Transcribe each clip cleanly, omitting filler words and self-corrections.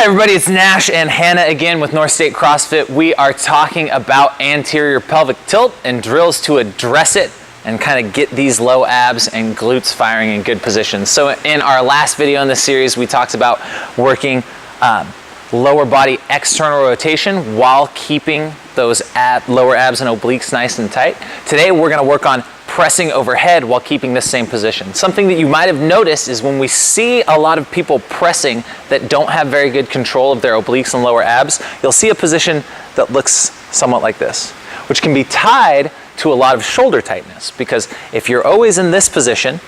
Hi everybody, it's Nash and Hannah again with North State CrossFit. We are talking about anterior pelvic tilt and drills to address it and kind of get these low abs and glutes firing in good positions. So in our last video in this series, we talked about working lower body external rotation while keeping those lower abs and obliques nice and tight. Today we're going to work on pressing overhead while keeping this same position. Something that you might have noticed is when we see a lot of people pressing that don't have very good control of their obliques and lower abs, you'll see a position that looks somewhat like this, which can be tied to a lot of shoulder tightness, because if you're always in this position,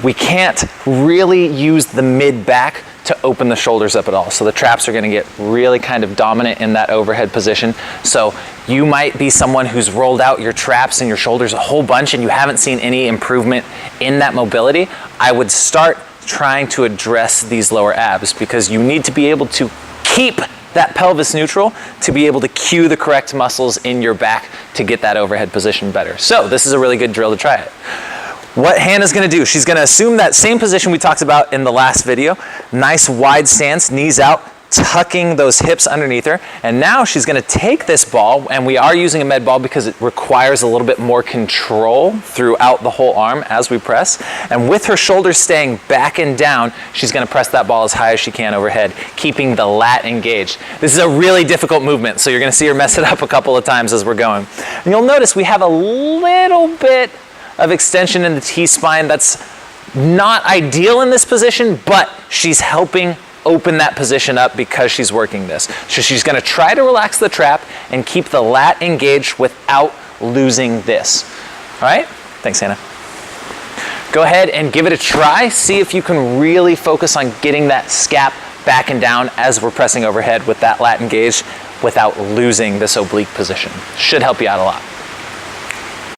we can't really use the mid back to open the shoulders up at all. So the traps are going to get really kind of dominant in that overhead position. So you might be someone who's rolled out your traps and your shoulders a whole bunch and you haven't seen any improvement in that mobility. I would start trying to address these lower abs, because you need to be able to keep that pelvis neutral to be able to cue the correct muscles in your back to get that overhead position better. So this is a really good drill to try it. What Hannah's gonna do, she's gonna assume that same position we talked about in the last video. Nice wide stance, knees out, tucking those hips underneath her. And now she's gonna take this ball, and we are using a med ball because it requires a little bit more control throughout the whole arm as we press. And with her shoulders staying back and down, she's gonna press that ball as high as she can overhead, keeping the lat engaged. This is a really difficult movement, so you're gonna see her mess it up a couple of times as we're going. And you'll notice we have a little bit of extension in the T-spine. That's not ideal in this position, but she's helping open that position up because she's working this. So she's gonna try to relax the trap and keep the lat engaged without losing this. All right? Thanks, Hannah. Go ahead and give it a try. See if you can really focus on getting that scap back and down as we're pressing overhead with that lat engaged without losing this oblique position. Should help you out a lot.